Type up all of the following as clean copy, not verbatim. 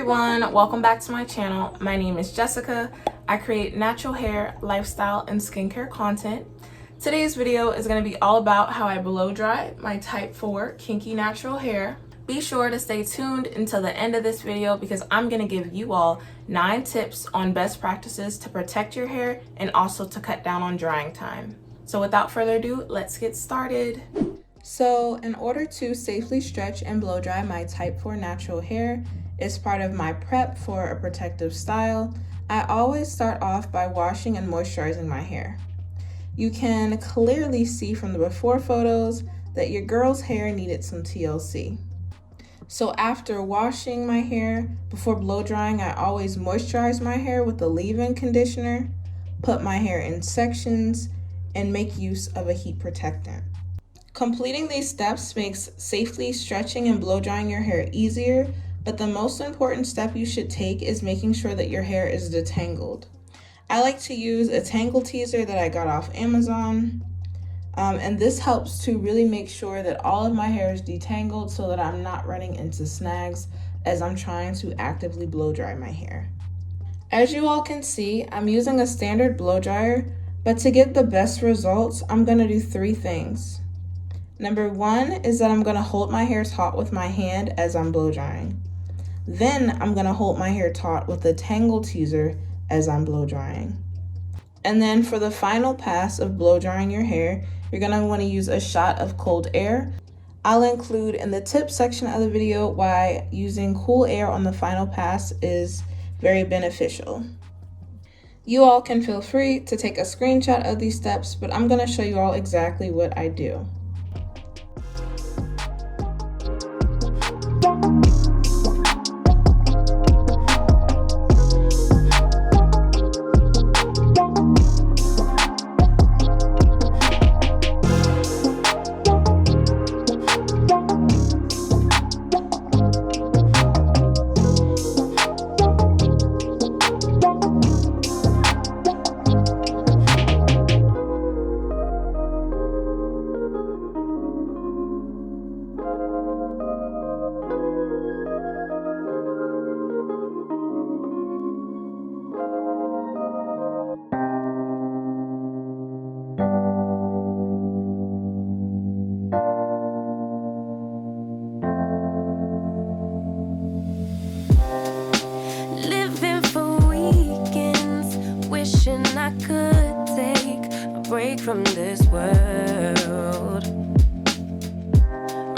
everyone, welcome back to my channel. My name is Jessica. I create natural hair, lifestyle, and skincare content. Today's video is going to be all about how I blow dry my type 4 kinky natural hair. Be sure to stay tuned until the end of this video because I'm going to give you all 9 tips on best practices to protect your hair and also to cut down on drying time. So without further ado, let's get started. So in order to safely stretch and blow dry my type 4 natural hair, as part of my prep for a protective style, I always start off by washing and moisturizing my hair. You can clearly see from the before photos that your girl's hair needed some TLC. So after washing my hair, before blow drying, I always moisturize my hair with a leave-in conditioner, put my hair in sections, and make use of a heat protectant. Completing these steps makes safely stretching and blow drying your hair easier, but the most important step you should take is making sure that your hair is detangled. I like to use a tangle teaser that I got off Amazon, and this helps to really make sure that all of my hair is detangled so that I'm not running into snags as I'm trying to actively blow dry my hair. As you all can see, I'm using a standard blow dryer, but to get the best results, I'm going to do 3 things. Number 1 is that I'm going to hold my hair taut with my hand as I'm blow drying. Then I'm going to hold my hair taut with a tangle teaser as I'm blow drying. And then for the final pass of blow drying your hair, you're going to want to use a shot of cold air. I'll include in the tip section of the video why using cool air on the final pass is very beneficial. You all can feel free to take a screenshot of these steps, but I'm going to show you all exactly what I do. I could take a break from this world,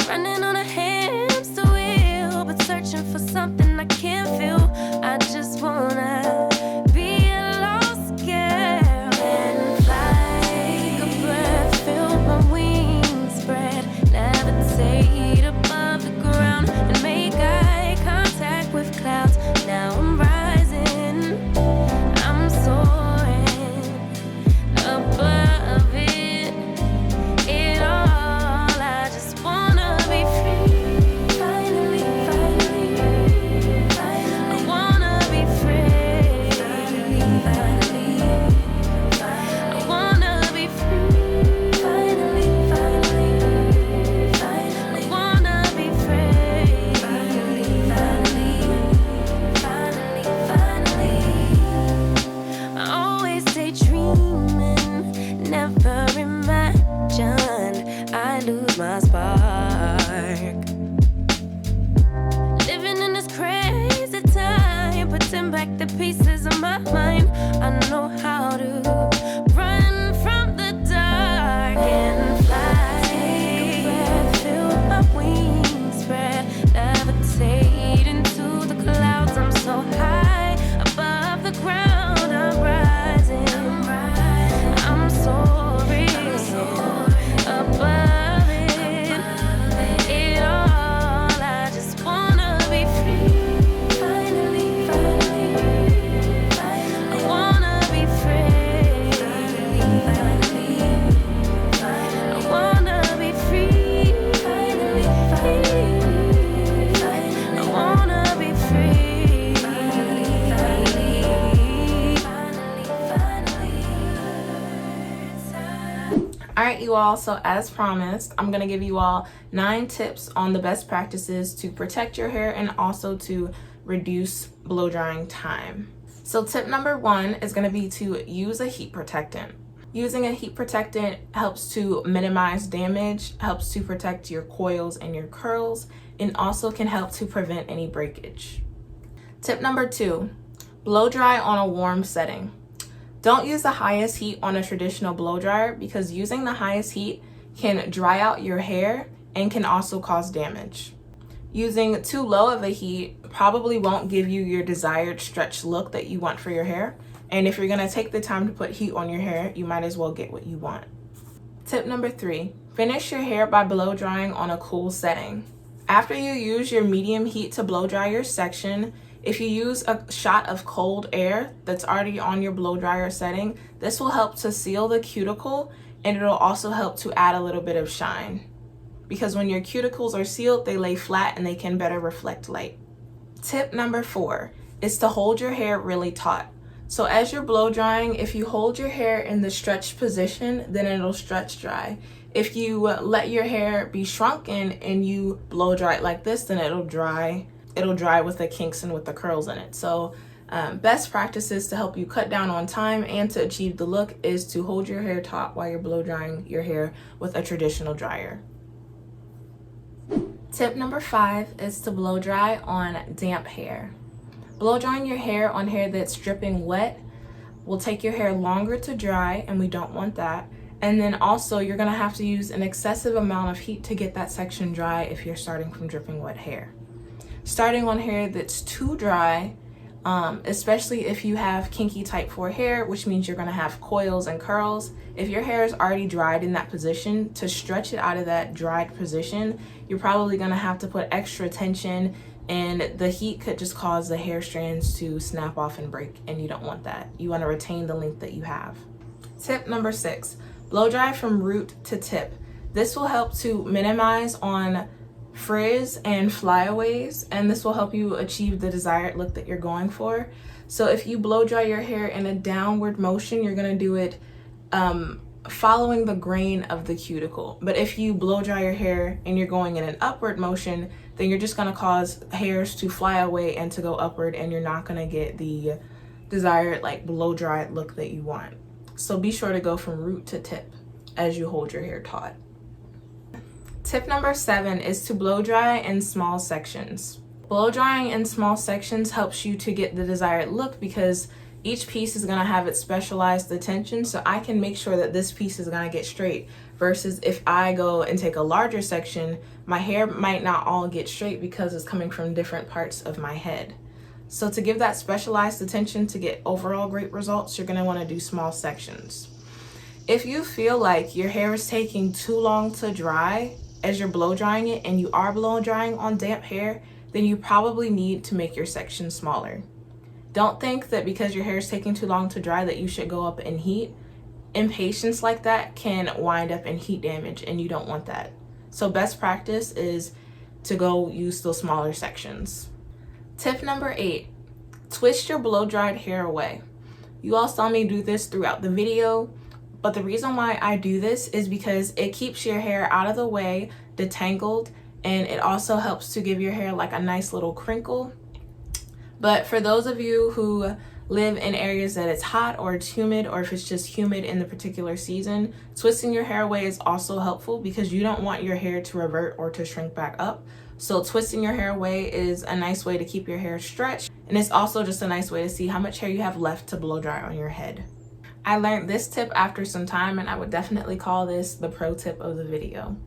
running on a hamster wheel, but searching for something I can't feel. I just wanna be a lost girl and fly. Take a breath, feel my wings spread, levitate above the ground and make eye contact with clouds. Now I'm rising, I'm soaring above it all. I just wanna be free. Finally, I wanna be free. Finally, I wanna be free. Finally, I wanna be free. Finally, I always daydreaming, never imagined I lose my spark. Living in this crazy time, putting back the pieces of my mind. I know how to run from the dark and fly. Take a breath, feel my wings spread, levitate into the clouds. I'm so high above the ground. I'm rising, I'm soaring above it all. I just wanna be free. Finally, I wanna be free. I wanna be free. Finally, I wanna be free. Alright you all, so as promised, I'm going to give you all 9 tips on the best practices to protect your hair and also to reduce blow drying time. So tip number 1 is going to be to use a heat protectant. Using a heat protectant helps to minimize damage, helps to protect your coils and your curls, and also can help to prevent any breakage. Tip number 2, blow dry on a warm setting. Don't use the highest heat on a traditional blow dryer because using the highest heat can dry out your hair and can also cause damage. Using too low of a heat probably won't give you your desired stretch look that you want for your hair. And if you're gonna take the time to put heat on your hair, you might as well get what you want. Tip number 3, finish your hair by blow drying on a cool setting. After you use your medium heat to blow dry your section, if you use a shot of cold air that's already on your blow dryer setting, this will help to seal the cuticle and it'll also help to add a little bit of shine. Because when your cuticles are sealed, they lay flat and they can better reflect light. Tip number 4 is to hold your hair really taut. So as you're blow drying, if you hold your hair in the stretched position, then it'll stretch dry. If you let your hair be shrunken and you blow dry it like this, then it'll dry with the kinks and with the curls in it. So best practices to help you cut down on time and to achieve the look is to hold your hair taut while you're blow drying your hair with a traditional dryer. Tip number 5 is to blow dry on damp hair. Blow drying your hair on hair that's dripping wet will take your hair longer to dry, and we don't want that. And then also you're gonna have to use an excessive amount of heat to get that section dry if you're starting from dripping wet hair. Starting on hair that's too dry, especially if you have kinky type 4 hair, which means you're gonna have coils and curls. If your hair is already dried in that position, to stretch it out of that dried position, you're probably gonna have to put extra tension, and the heat could just cause the hair strands to snap off and break, and you don't want that. You wanna retain the length that you have. Tip number 6, blow dry from root to tip. This will help to minimize on frizz and flyaways, and this will help you achieve the desired look that you're going for. So if you blow dry your hair in a downward motion, you're gonna do it following the grain of the cuticle. But if you blow dry your hair and you're going in an upward motion, then you're just gonna cause hairs to fly away and to go upward, and you're not gonna get the desired like blow dried look that you want. So be sure to go from root to tip as you hold your hair taut. Tip number 7 is to blow dry in small sections. Blow drying in small sections helps you to get the desired look because each piece is gonna have its specialized attention, so I can make sure that this piece is gonna get straight. Versus if I go and take a larger section, my hair might not all get straight because it's coming from different parts of my head. So to give that specialized attention to get overall great results, you're gonna wanna do small sections. If you feel like your hair is taking too long to dry as you're blow drying it and you are blow drying on damp hair, then you probably need to make your section smaller. Don't think that because your hair is taking too long to dry that you should go up in heat. Impatience like that can wind up in heat damage, and you don't want that. So best practice is to go use those smaller sections. Tip number 8, twist your blow dried hair away. You all saw me do this throughout the video, but the reason why I do this is because it keeps your hair out of the way, detangled, and it also helps to give your hair like a nice little crinkle. But for those of you who live in areas that it's hot or it's humid, or if it's just humid in the particular season, twisting your hair away is also helpful because you don't want your hair to revert or to shrink back up. So twisting your hair away is a nice way to keep your hair stretched, and it's also just a nice way to see how much hair you have left to blow dry on your head. I learned this tip after some time, and I would definitely call this the pro tip of the video.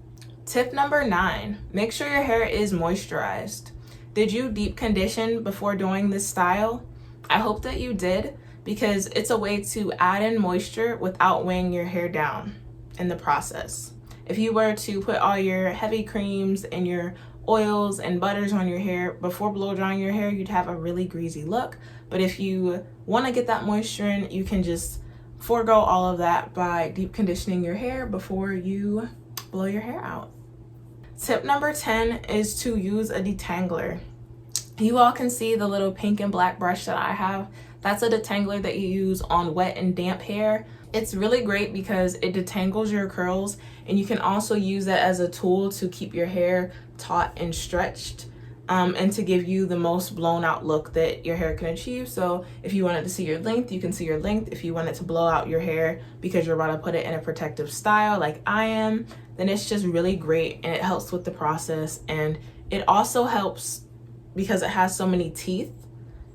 Tip number 9, make sure your hair is moisturized. Did you deep condition before doing this style? I hope that you did, because it's a way to add in moisture without weighing your hair down in the process. If you were to put all your heavy creams and your oils and butters on your hair before blow drying your hair, you'd have a really greasy look. But if you want to get that moisture in, you can just forego all of that by deep conditioning your hair before you blow your hair out. Tip number 10 is to use a detangler. You all can see the little pink and black brush that I have. That's a detangler that you use on wet and damp hair. It's really great because it detangles your curls, and you can also use that as a tool to keep your hair taut and stretched. and to give you the most blown out look that your hair can achieve. So if you wanted to see your length, you can see your length. If you wanted to blow out your hair because you're about to put it in a protective style like I am, then it's just really great, and it helps with the process. And it also helps because it has so many teeth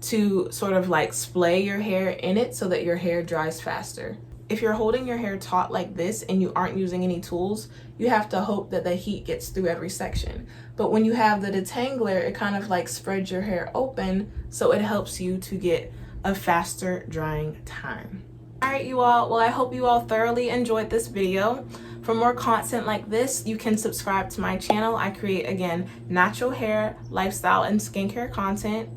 to sort of like splay your hair in it so that your hair dries faster. If you're holding your hair taut like this and you aren't using any tools, you have to hope that the heat gets through every section. But when you have the detangler, it kind of like spreads your hair open, so it helps you to get a faster drying time. All right, you all, well, I hope you all thoroughly enjoyed this video. For more content like this, you can subscribe to my channel. I create, again, natural hair, lifestyle, and skincare content.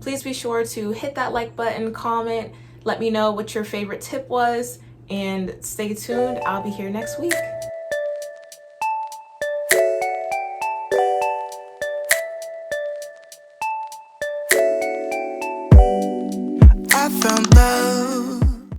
Please be sure to hit that like button, comment, let me know what your favorite tip was, and stay tuned. I'll be here next week. I found love